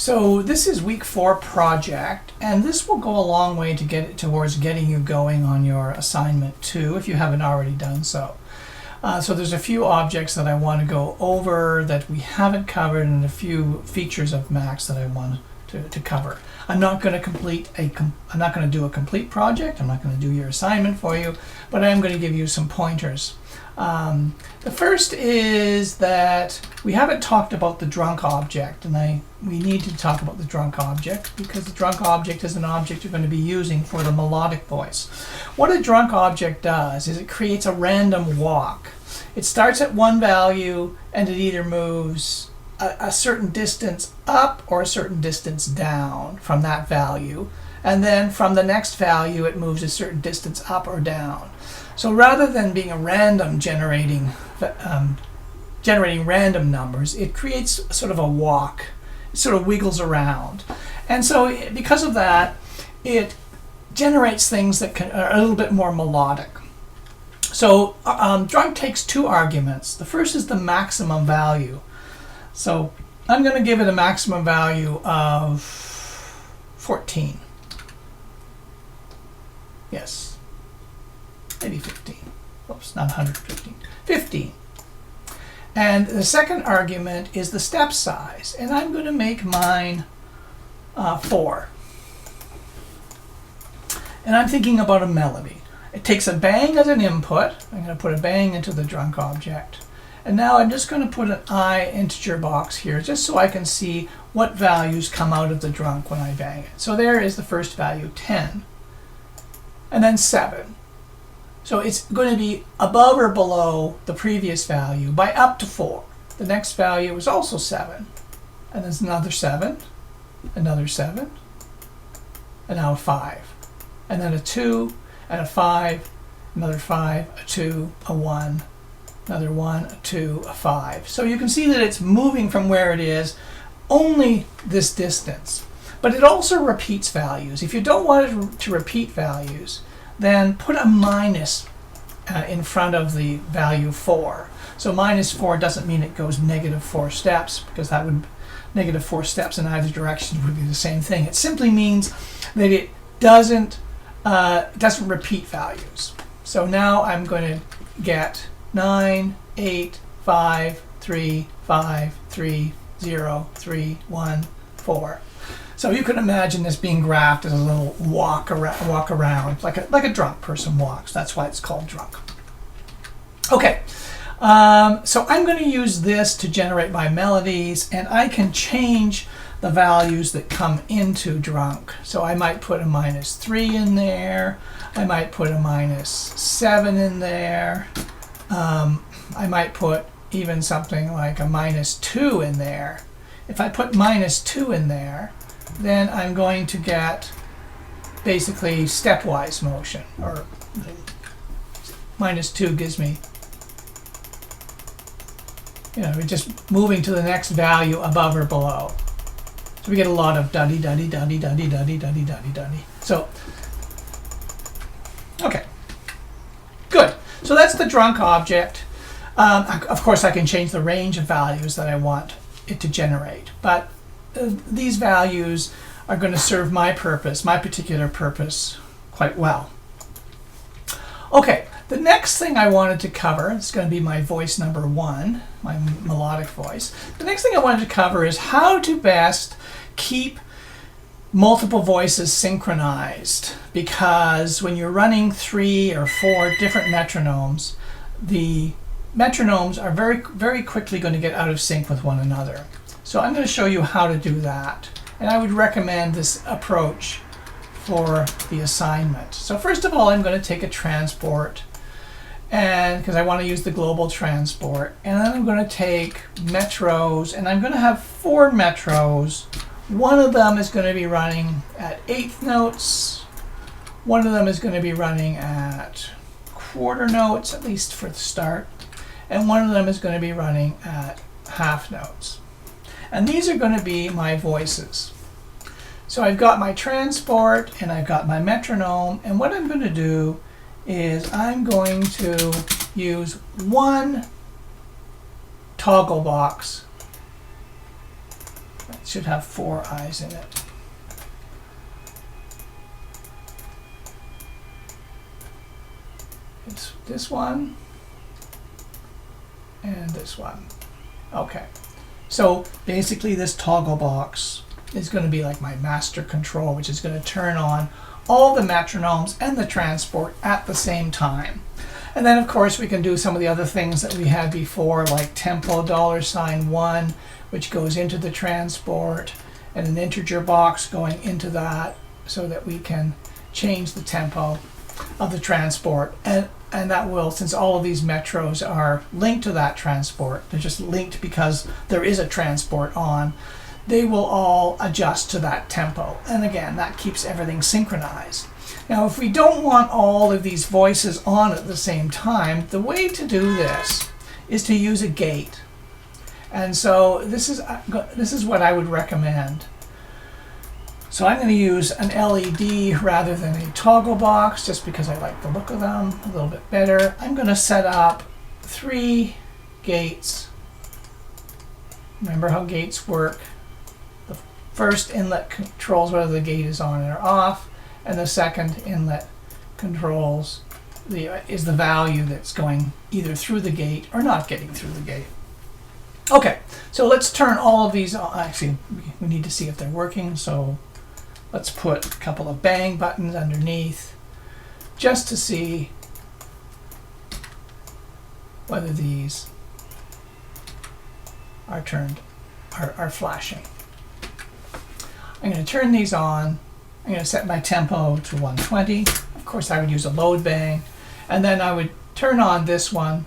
So this is week 4 project, and this will go a long way to get it towards getting you going on your assignment 2 if you haven't already done so. So there's a few objects that I want to go over that we haven't covered, and a few features of Max that I want to cover. I'm not going to do a complete project. I'm not going to do your assignment for you, but I am going to give you some pointers. The first is that we haven't talked about the drunk object, and we need to talk about the drunk object because the drunk object is an object you're going to be using for the melodic voice. What a drunk object does is it creates a random walk. It starts at one value and it either moves a certain distance up or a certain distance down from that value, and then from the next value it moves a certain distance up or down. So rather than being a random generating random numbers, it creates sort of a walk. It sort of wiggles around. And so because of that, it generates things that are a little bit more melodic. So drunk takes two arguments. The first is the maximum value. So I'm going to give it a maximum value of 14. Yes. Maybe 15. Oops, not 115. 15. And the second argument is the step size. And I'm going to make mine 4. And I'm thinking about a melody. It takes a bang as an input. I'm going to put a bang into the drunk object. And now I'm just going to put an I integer box here just so I can see what values come out of the drunk when I bang it. So there is the first value, 10. And then 7. So it's going to be above or below the previous value by up to 4. The next value is also 7. And there's another 7, another 7, and now a 5. And then a 2, and a 5, another 5, a 2, a 1, another 1, a 2, a 5. So you can see that it's moving from where it is only this distance. But it also repeats values. If you don't want it to repeat values, then put a minus in front of the value 4. So minus 4 doesn't mean it goes negative 4 steps, because that would negative 4 steps in either direction would be the same thing. It simply means that it doesn't repeat values. So now I'm going to get 9, 8, 5, 3, 5, 3, 0, 3, 1, 4. So you can imagine this being graphed as a little walk around, like a drunk person walks. That's why it's called drunk. Okay, so I'm going to use this to generate my melodies, and I can change the values that come into drunk. So I might put a -3 in there. I might put a -7 in there. I might put even something like a -2 in there. If I put -2 in there, then I'm going to get basically stepwise motion, or -2 gives me, we're just moving to the next value above or below. So we get a lot of duddy, duddy, duddy, duddy, duddy, duddy, duddy, duddy. So, okay, good. So that's the drunk object. Of course, I can change the range of values that I want it to generate, but these values are going to serve my purpose, my particular purpose, quite well. Okay, the next thing I wanted to cover, it's going to be my voice number 1, my melodic voice. The next thing I wanted to cover is how to best keep multiple voices synchronized, because when you're running 3 or 4 different metronomes, the metronomes are very, very quickly going to get out of sync with one another. So I'm going to show you how to do that. And I would recommend this approach for the assignment. So first of all, I'm going to take a transport, and because I want to use the global transport. And then I'm going to take metros, and I'm going to have 4 metros. One of them is going to be running at 1/8 notes. One of them is going to be running at 1/4 notes, at least for the start. And one of them is going to be running at 1/2 notes. And these are going to be my voices. So I've got my transport and I've got my metronome, and what I'm going to do is I'm going to use one toggle box It should have 4 I's in it. It's this one and this one. Okay, so basically this toggle box is going to be like my master control, which is going to turn on all the metronomes and the transport at the same time. And then of course we can do some of the other things that we had before, like tempo $1, which goes into the transport, and an integer box going into that so that we can change the tempo of the transport. And that will, since all of these metros are linked to that transport, they're just linked because there is a transport on, they will all adjust to that tempo. And again, that keeps everything synchronized. Now, if we don't want all of these voices on at the same time, the way to do this is to use a gate. And so this is what I would recommend. So I'm going to use an LED rather than a toggle box, just because I like the look of them a little bit better. I'm going to set up 3 gates. Remember how gates work. The first inlet controls whether the gate is on or off, and the second inlet controls is the value that's going either through the gate or not getting through the gate. Okay, so let's turn all of these on. Actually, we need to see if they're working, so let's put a couple of bang buttons underneath just to see whether these are flashing. I'm going to turn these on. I'm going to set my tempo to 120. Of course, I would use a load bang. And then I would turn on this one,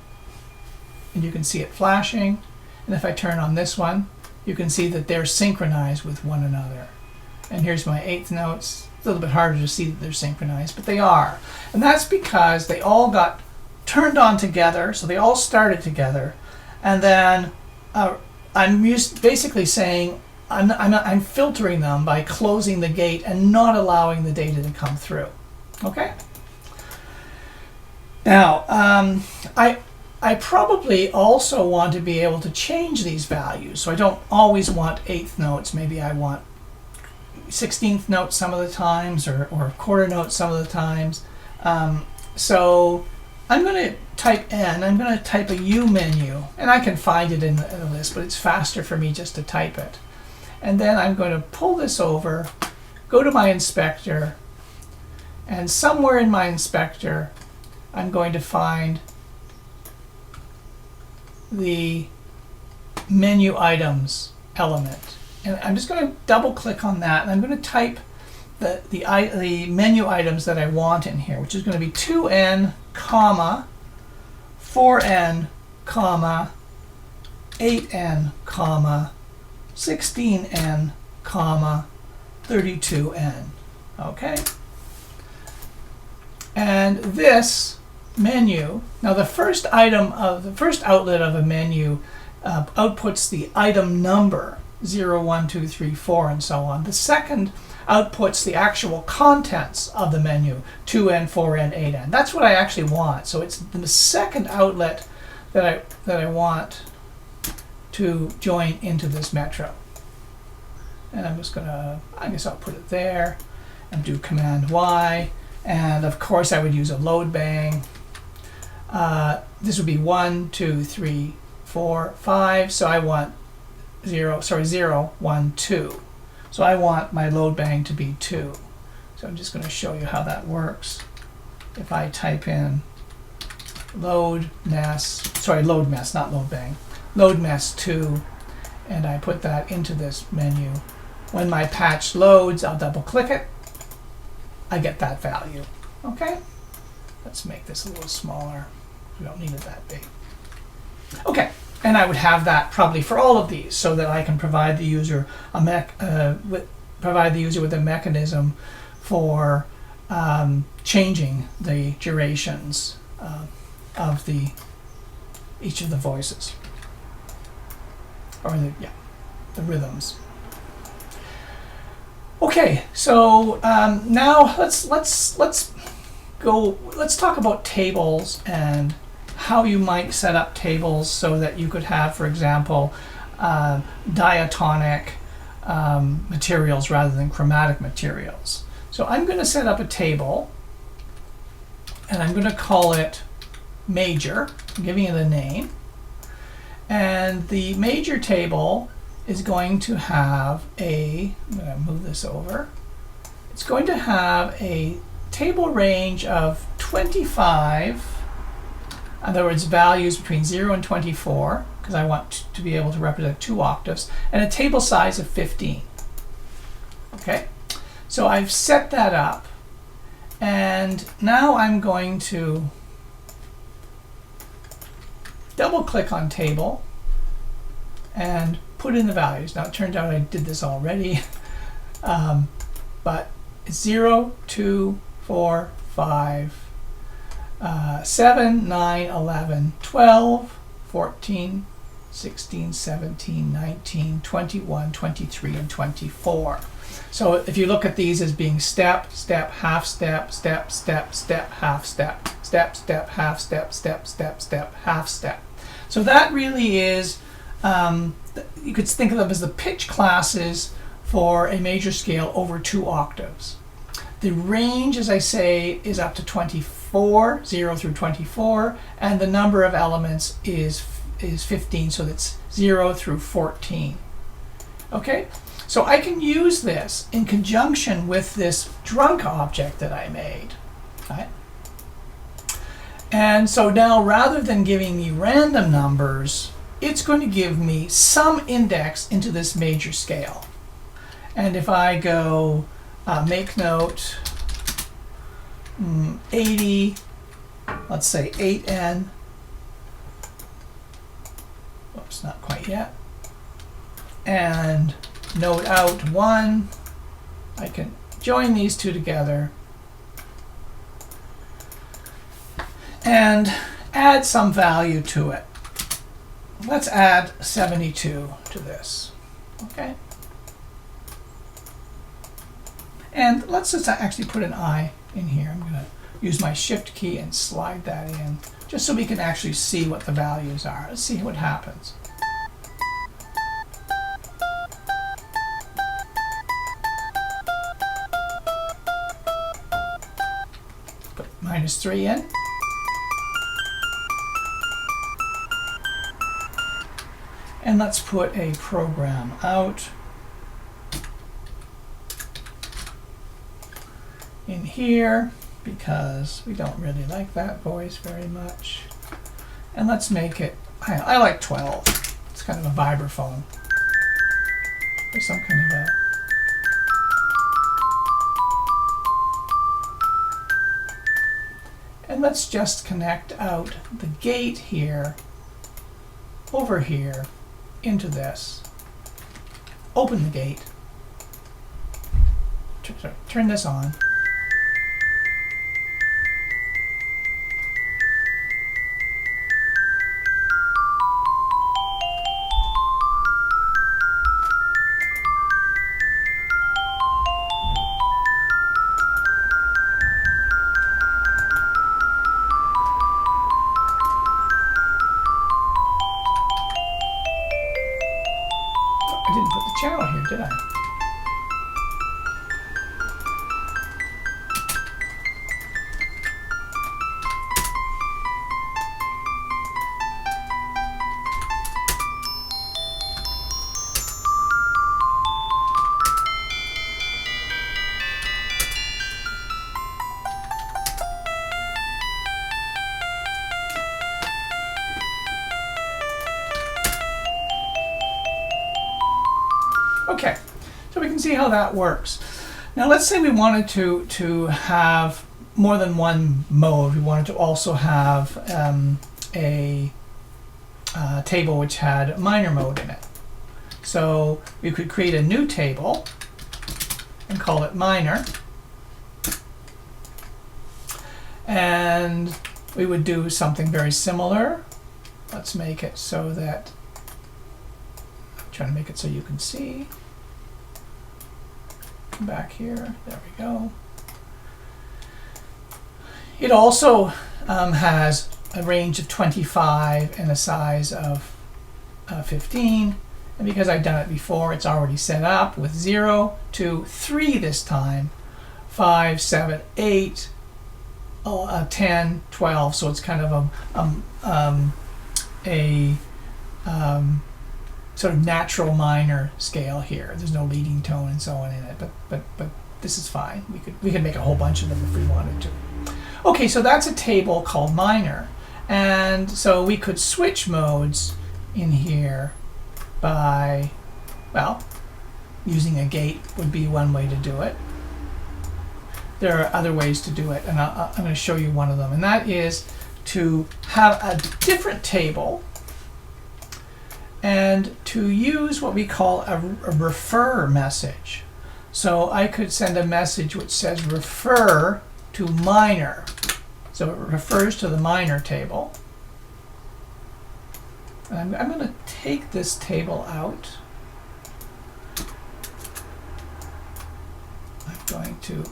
and you can see it flashing. And if I turn on this one, you can see that they're synchronized with one another. And here's my 8th notes. It's a little bit harder to see that they're synchronized, but they are. And that's because they all got turned on together, so they all started together. And then I'm basically saying I'm filtering them by closing the gate and not allowing the data to come through. Okay? Now, I probably also want to be able to change these values. So I don't always want 8th notes. Maybe I want 16th notes some of the times, or quarter notes some of the times. So I'm going to type N. I'm going to type a U menu. And I can find it in the list, but it's faster for me just to type it. And then I'm going to pull this over, go to my inspector, and somewhere in my inspector, I'm going to find the menu items element. And I'm just going to double click on that, and I'm going to type the menu items that I want in here, which is going to be 2N, comma, 4N, comma, 8N, comma, 16N, comma, 32N. Okay? And this menu, now the first outlet of a menu outputs the item number 0, 1, 2, 3, 4, and so on. The second outputs the actual contents of the menu, 2N, 4N, 8N. That's what I actually want. So it's the second outlet that I want to join into this metro. And I'm just gonna, I guess I'll put it there and do Command Y. And of course I would use a load bang. This would be 1, 2, 3, 4, 5. So I want 0, 1, 2. So I want my load bang to be 2. So I'm just going to show you how that works. If I type in load mess, not load bang, load mess 2, and I put that into this menu, when my patch loads, I'll double click it, I get that value. Okay? Let's make this a little smaller. We don't need it that big. Okay, and I would have that probably for all of these, so that I can provide the user with a mechanism for changing the durations of each of the voices, or the rhythms. Okay, so now let's talk about tables and how you might set up tables so that you could have, for example, diatonic materials rather than chromatic materials. So I'm going to set up a table, and I'm going to call it major. I'm giving it a name. And the major table is going to have I'm going to move this over. It's going to have a table range of 25, in other words, values between 0 and 24, because I want to be able to represent 2 octaves, and a table size of 15. Okay, so I've set that up, and now I'm going to double click on table and put in the values. Now it turns out I did this already, but it's 0, 2, 4, 5, 7, 9, 11, 12, 14, 16, 17, 19, 21, 23, and 24. So if you look at these as being step, step, half step, step, step, step, half step, step, step, half step, step, step, step, half step. So that really is, you could think of them as the pitch classes for a major scale over 2 octaves. The range, as I say, is up to 24, 0 through 24, and the number of elements is 15, so that's 0 through 14. Okay, so I can use this in conjunction with this drunk object that I made. Right? And so now, rather than giving me random numbers, it's going to give me some index into this major scale. And if I go make note 80, let's say 8n, oops, not quite yet, and note out 1, I can join these two together and add some value to it. Let's add 72 to this. Okay. And let's just actually put an I in here. I'm going to use my shift key and slide that in, just so we can actually see what the values are. Let's see what happens. Put -3 in. And let's put a program out in here, because we don't really like that voice very much. And let's make it, I like 12. It's kind of a vibraphone. There's some kind of a, and let's just connect out the gate here, over here, into this. Open the gate. Turn this on. I didn't put the channel here, did I? Okay, so we can see how that works. Now let's say we wanted to have more than one mode. We wanted to also have a table which had a minor mode in it. So we could create a new table and call it minor. And we would do something very similar. Let's make it so that, I'm trying to make it so you can see. Come back here, there we go. It also has a range of 25 and a size of 15, And because I've done it before, it's already set up with 0 to 3 this time, 5, 7, 8, 10, 12. So it's kind of a sort of natural minor scale here. There's no leading tone and so on in it, but this is fine. We could make a whole bunch of them if we wanted to. Okay, so that's a table called minor, and so we could switch modes in here by, well, using a gate would be one way to do it. There are other ways to do it, and I'm going to show you one of them, and that is to have a different table and to use what we call a refer message. So I could send a message which says refer to minor. So it refers to the minor table. And I'm going to take this table out. I'm going to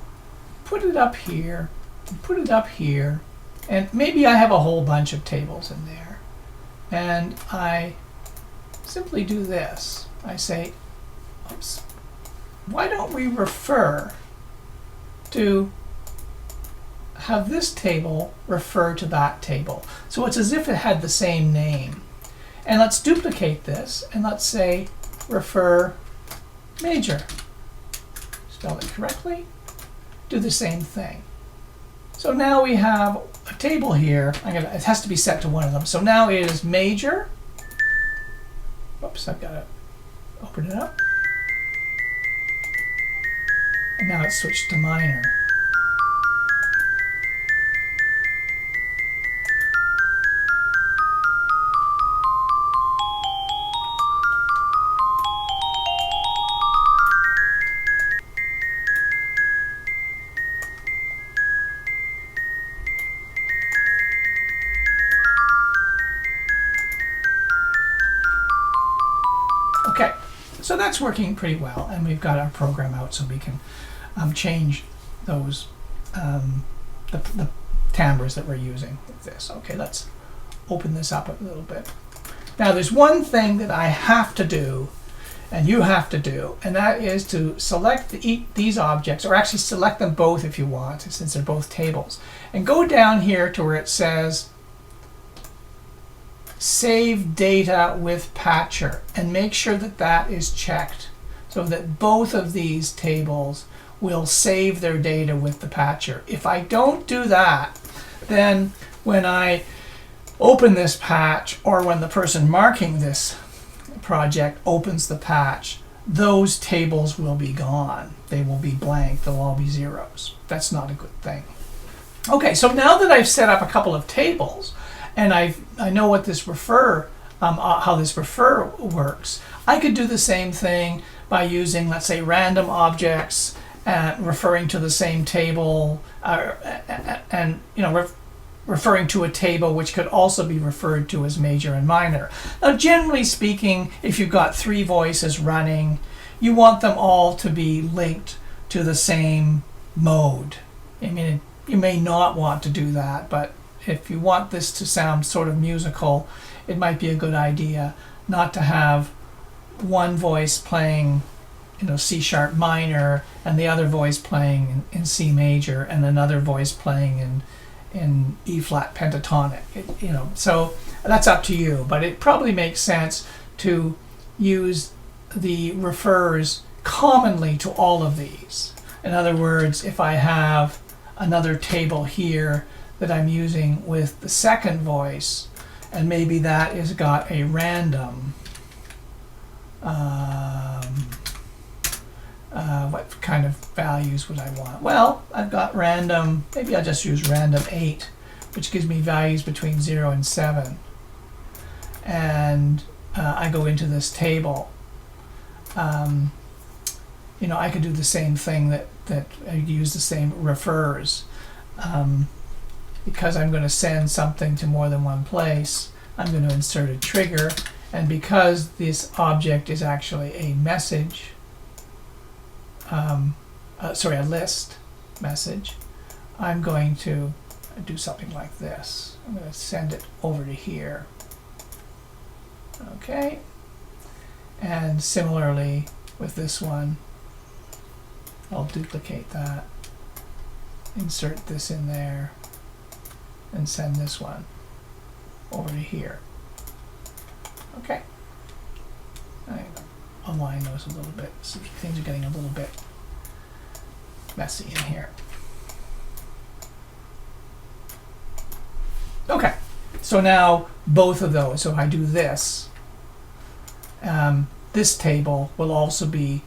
put it up here, and put it up here, and maybe I have a whole bunch of tables in there. And I simply do this. I say, oops, why don't we refer to have this table refer to that table? So it's as if it had the same name. And let's duplicate this, and let's say refer major. Spell it correctly. Do the same thing. So now we have a table here. It has to be set to one of them. So now it is major. Oops, I've got to open it up. And now it's switched to minor. Okay, so that's working pretty well, and we've got our program out so we can change those the timbres that we're using with this. Okay, let's open this up a little bit. Now there's one thing that I have to do, and you have to do, and that is to select these objects, or actually select them both if you want, since they're both tables, and go down here to where it says Save Data with Patcher, and make sure that that is checked so that both of these tables will save their data with the patcher. If I don't do that, then when I open this patch, or when the person marking this project opens the patch, those tables will be gone. They will be blank. They'll all be zeros. That's not a good thing. Okay, so now that I've set up a couple of tables, and I know what this refer, how this refer works, I could do the same thing by using, let's say, random objects and referring to the same table, and referring to a table which could also be referred to as major and minor. Now, generally speaking, if you've got 3 voices running, you want them all to be linked to the same mode. I mean, you may not want to do that, but if you want this to sound sort of musical, it might be a good idea not to have one voice playing, C sharp minor, and the other voice playing in C major, and another voice playing in E flat pentatonic. So that's up to you, but it probably makes sense to use the refers commonly to all of these. In other words, if I have another table here that I'm using with the second voice, and maybe that has got a random, what kind of values would I want? Well, I've got random, maybe I'll just use random 8, which gives me values between 0 and 7. And I go into this table. I could do the same thing that I use the same refers. Because I'm going to send something to more than one place, I'm going to insert a trigger, and because this object is actually a message, a list message, I'm going to do something like this. I'm going to send it over to here. Okay, And similarly with this one, I'll duplicate that, insert this in there, and send this one over to here. Okay. Align those a little bit. So things are getting a little bit messy in here. Okay, so now both of those, so if I do this, this table will also be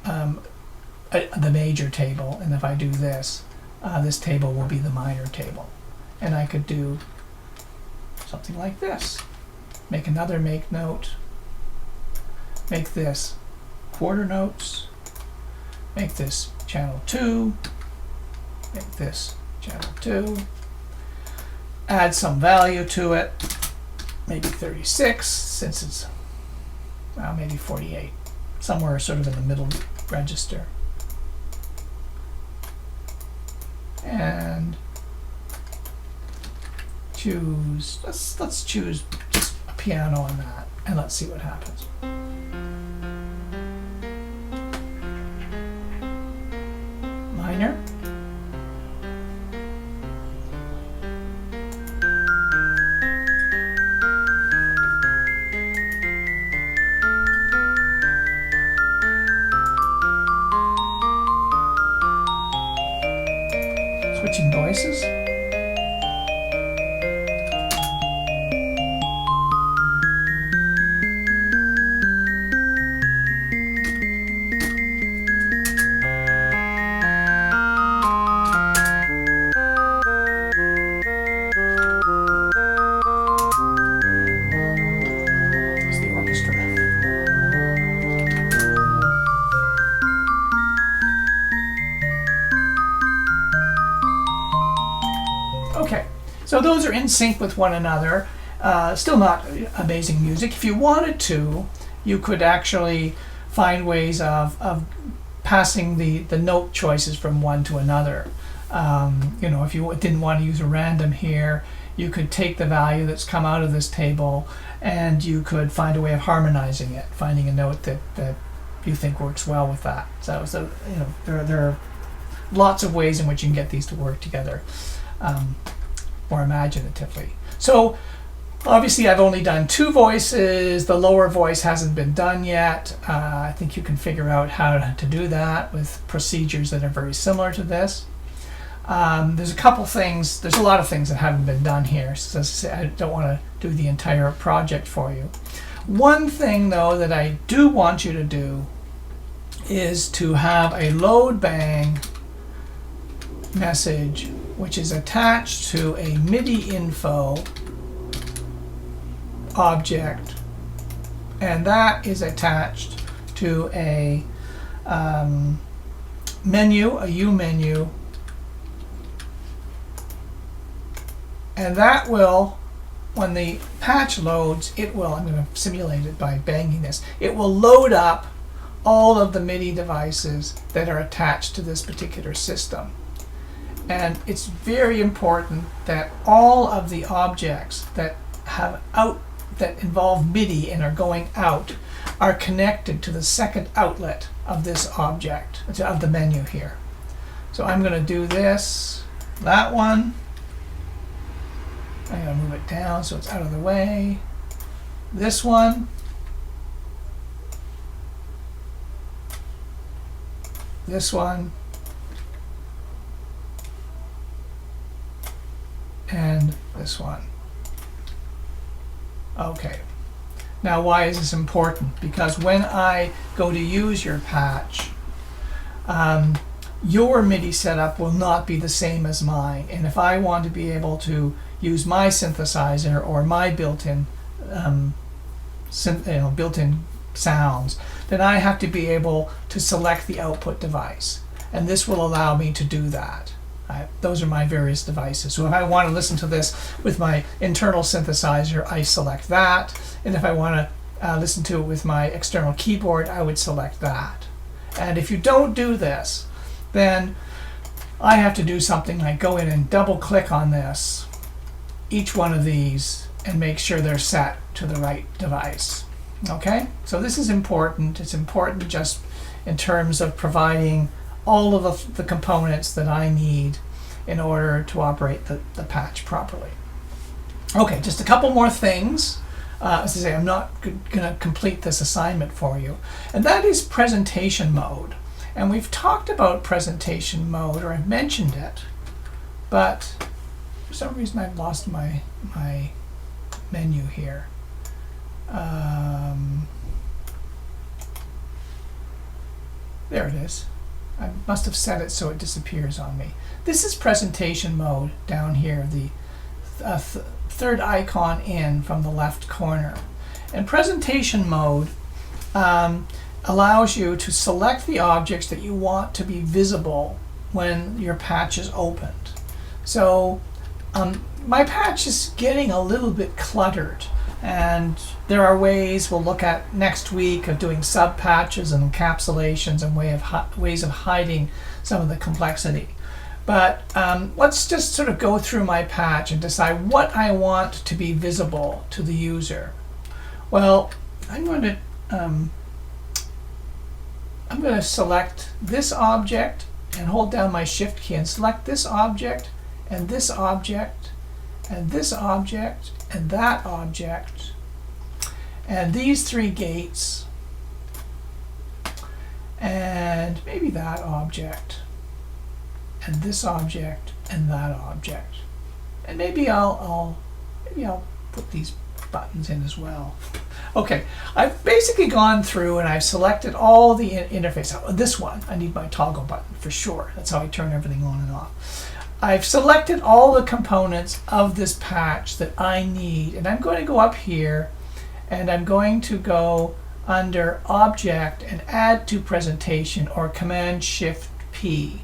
the major table, and if I do this, this table will be the minor table. And I could do something like this. Make another make note. Make this quarter notes. Make this channel 2. Make this channel 2. Add some value to it. Maybe 36, since it's maybe 48. Somewhere sort of in the middle register. And choose, let's choose just a piano on that, and let's see what happens. Minor. Switching voices. There's the orchestra. Okay, so those are in sync with one another. Still not amazing music. If you wanted to, you could actually find ways of passing the note choices from one to another. You know, if you didn't want to use a random here, you could take the value that's come out of this table and you could find a way of harmonizing it, finding a note that you think works well with that. So you know, there are lots of ways in which you can get these to work together. More imaginatively. So obviously I've only done 2 voices. The lower voice hasn't been done yet. I think you can figure out how to do that with procedures that are very similar to this. There's a couple things, there's a lot of things that haven't been done here, so as I say, I don't want to do the entire project for you. One thing though that I do want you to do is to have a load bang message which is attached to a MIDI info object, and that is attached to a menu, a U menu, and that will, when the patch loads, it will, I'm going to simulate it by banging this, it will load up all of the MIDI devices that are attached to this particular system. And it's very important that all of the objects that that involve MIDI and are going out are connected to the second outlet of this object, of the menu here. So I'm going to do this, that one. I'm going to move it down so it's out of the way. This one. This one. And this one. Okay. Now why is this important? Because when I go to use your patch, your MIDI setup will not be the same as mine. And if I want to be able to use my synthesizer or my built-in built-in sounds, then I have to be able to select the output device. And this will allow me to do that. Those are my various devices. So if I want to listen to this with my internal synthesizer, I select that. And if I want to listen to it with my external keyboard, I would select that. And if you don't do this, then I have to do something like go in and double click on this, each one of these, and make sure they're set to the right device. Okay, so this is important. It's important just in terms of providing all of the components that I need in order to operate the patch properly. Okay, just a couple more things. As I say, I'm not going to complete this assignment for you, and that is presentation mode. And we've talked about presentation mode, or I've mentioned it, but for some reason I've lost my menu here. There it is. I must have set it so it disappears on me. This is presentation mode down here, the third icon in from the left corner. And presentation mode allows you to select the objects that you want to be visible when your patch is opened. So my patch is getting a little bit cluttered, and there are ways we'll look at next week of doing sub patches and encapsulations and ways of hiding some of the complexity. But let's just sort of go through my patch and decide what I want to be visible to the user. Well, I'm going to select this object and hold down my Shift key and select this object and this object and this object and that object and these three gates and maybe that object and this object and that object, and maybe I'll put these buttons in as well. Okay, I've basically gone through and I've selected all the interface. This one, I need my toggle button for sure. That's how I turn everything on and off. I've selected all the components of this patch that I need, and I'm going to go up here and I'm going to go under Object and Add to Presentation, or Command Shift P.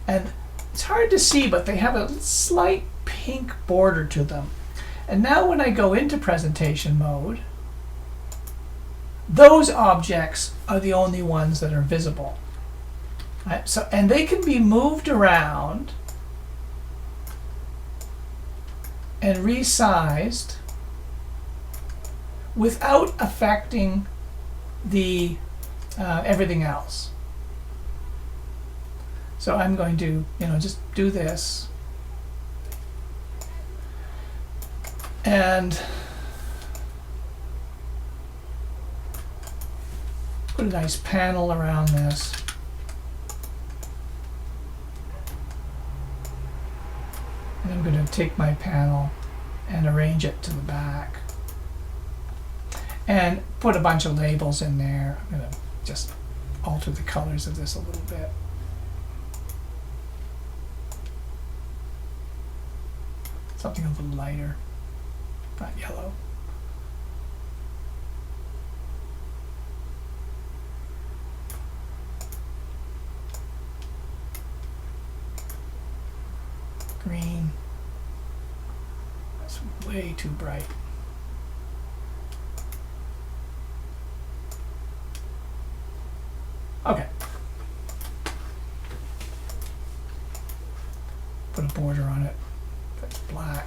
And it's hard to see, but they have a slight pink border to them. And now when I go into presentation mode, those objects are the only ones that are visible. Right? So, and they can be moved around and resized without affecting the everything else. So I'm going to, just do this and put a nice panel around this. And I'm going to take my panel and arrange it to the back and put a bunch of labels in there. I'm going to just alter the colors of this a little bit. Something a little lighter, not yellow. Green. That's way too bright. Okay. Put a border on it. That's black.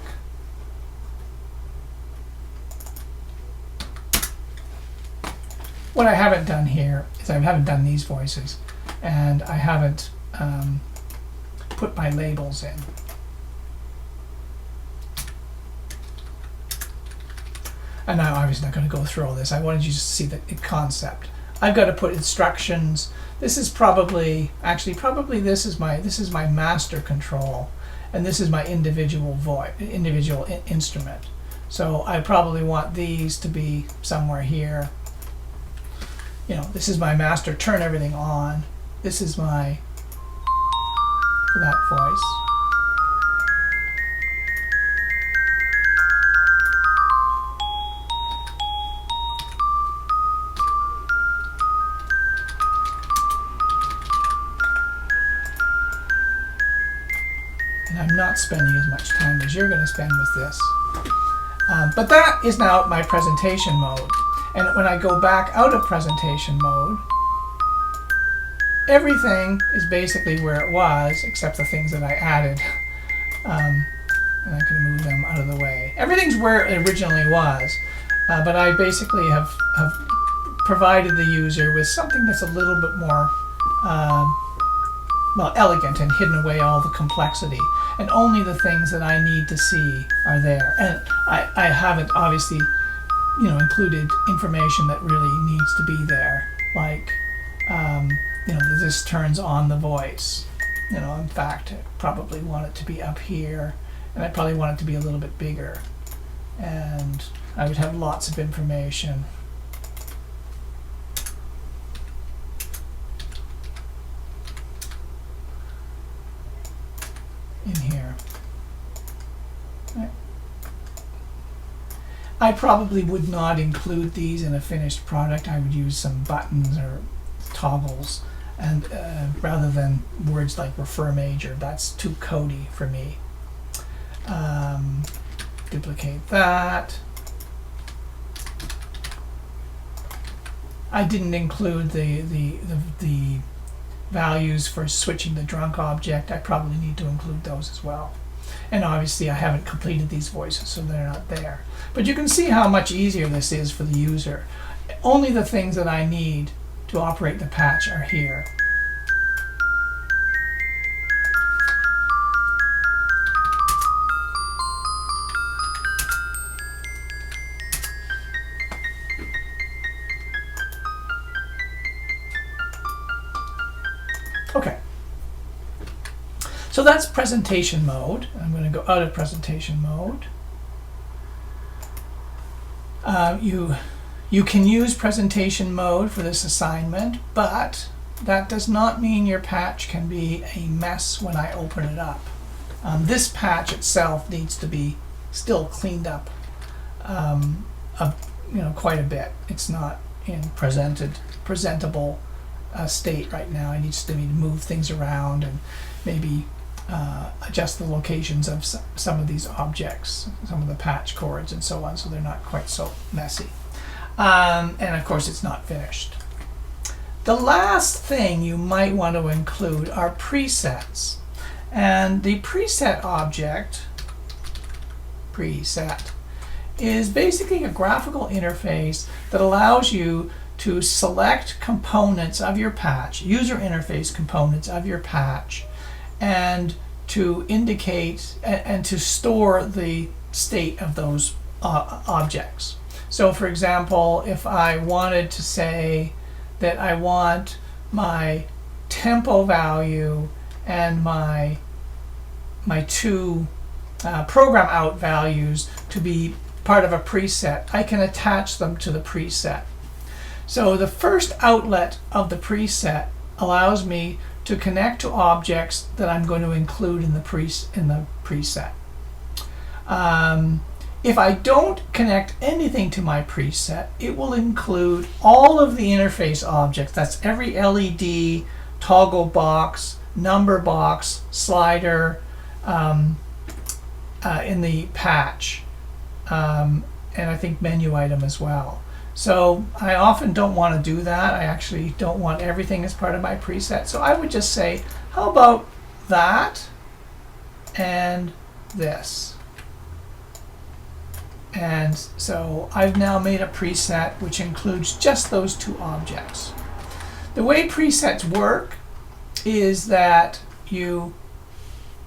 What I haven't done here is I haven't done these voices, and I haven't put my labels in. And I'm obviously not going to go through all this. I wanted you to see the concept. I've got to put instructions. This is probably this is my master control, and this is my individual instrument. So I probably want these to be somewhere here. This is my master, turn everything on. This is my, for that voice. And I'm not spending as much time as you're going to spend with this. But that is now my presentation mode. And when I go back out of presentation mode, everything is basically where it was, except the things that I added. And I can move them out of the way. Everything's where it originally was. but I basically have provided the user with something that's a little bit more well, elegant and hidden away all the complexity. And only the things that I need to see are there. And I haven't obviously, included information that really needs to be there, like, this turns on the voice. In fact, I probably want it to be up here, and I probably want it to be a little bit bigger. And I would have lots of information. In here. Right. I probably would not include these in a finished product. I would use some buttons or toggles, and rather than words like refer major. That's too codey for me. Duplicate that. I didn't include the values for switching the drunk object. I probably need to include those as well. And obviously I haven't completed these voices, so they're not there. But you can see how much easier this is for the user. Only the things that I need to operate the patch are here. Okay. So that's presentation mode. I'm going to go out of presentation mode. You can use presentation mode for this assignment, but that does not mean your patch can be a mess when I open it up. This patch itself needs to be still cleaned up, quite a bit. It's not in presentable state right now. I need to move things around and maybe adjust the locations of some of these objects, some of the patch cords and so on, so they're not quite so messy. And of course it's not finished. The last thing you might want to include are presets. And the preset object, preset, is basically a graphical interface that allows you to select components of your patch, user interface components of your patch, and to indicate and to store the state of those objects. So for example, if I wanted to say that I want my tempo value and my two program out values to be part of a preset, I can attach them to the preset. So the first outlet of the preset allows me to connect to objects that I'm going to include in the preset. If I don't connect anything to my preset, it will include all of the interface objects. That's every LED, toggle box, number box, slider in the patch, and I think menu item as well. So I often don't want to do that. I actually don't want everything as part of my preset. So I would just say, how about that and this? And so I've now made a preset which includes just those two objects. The way presets work is that you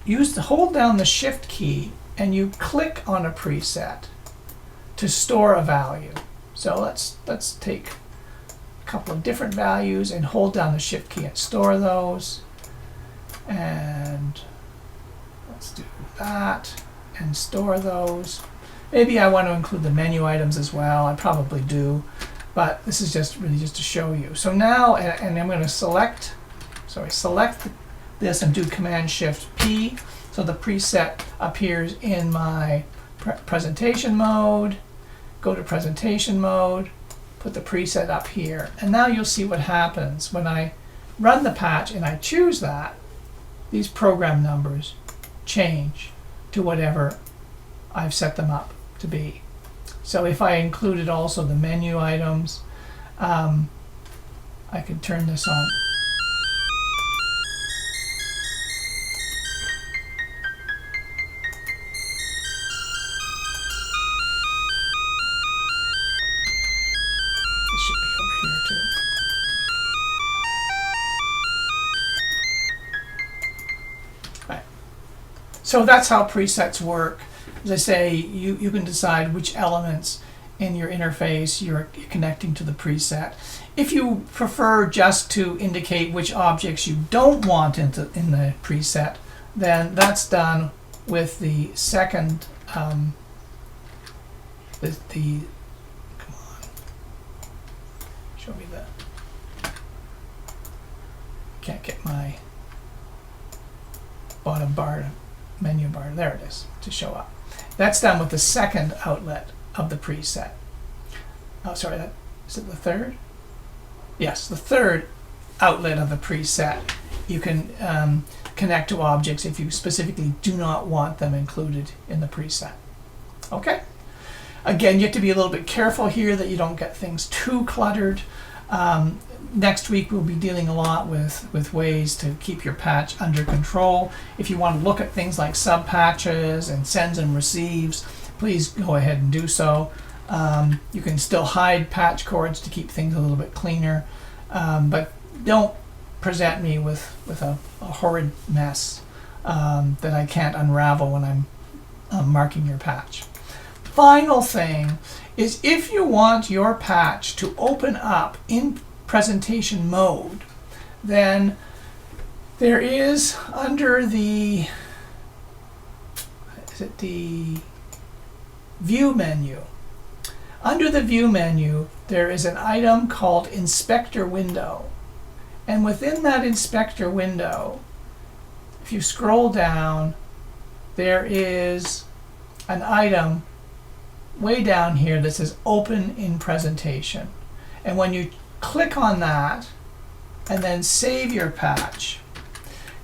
hold down the Shift key and you click on a preset to store a value. So let's take a couple of different values and hold down the Shift key and store those. And let's do that and store those. Maybe I want to include the menu items as well. I probably do, but this is just really just to show you. So now, and I'm going to select this and do Command Shift P, so the preset appears in my presentation mode. Go to presentation mode, put the preset up here, and now you'll see what happens when I run the patch and I choose that. These program numbers change to whatever I've set them up to be. So if I included also the menu items, I could turn this on. should be over here too. Right. So that's how presets work. As I say, you can decide which elements in your interface you're connecting to the preset. If you prefer just to indicate which objects you don't want in the preset, then that's done with the second, come on, show me that. Can't get my bottom bar, menu bar, there it is, to show up. That's done with the second outlet of the preset. Oh, sorry, is it the third? Yes, the third outlet of the preset. You can connect to objects if you specifically do not want them included in the preset. Okay? Again, you have to be a little bit careful here that you don't get things too cluttered. Next week we'll be dealing a lot with ways to keep your patch under control. If you want to look at things like sub-patches and sends and receives, please go ahead and do so. You can still hide patch cords to keep things a little bit cleaner, but don't present me with a horrid mess that I can't unravel when I'm marking your patch. Final thing is, if you want your patch to open up in presentation mode, then there is under the view menu. Under the view menu, there is an item called Inspector Window. And within that Inspector Window, if you scroll down, there is an item way down here that says Open in Presentation. And when you click on that and then save your patch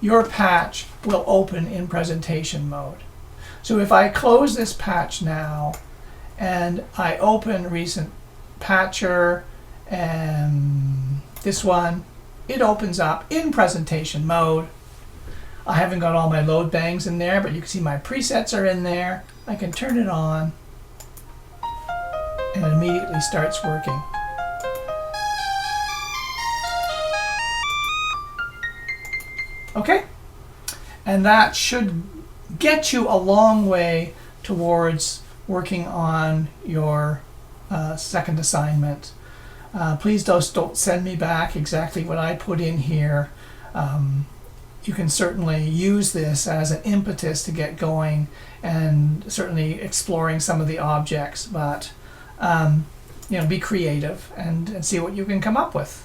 will open in presentation mode. So if I close this patch now and I open recent patcher and this one, it opens up in presentation mode. I haven't got all my load bangs in there, but you can see my presets are in there. I can turn it on and it immediately starts working. Okay? And that should get you a long way towards working on your second assignment. Please don't send me back exactly what I put in here. You can certainly use this as an impetus to get going and certainly exploring some of the objects, but be creative and see what you can come up with.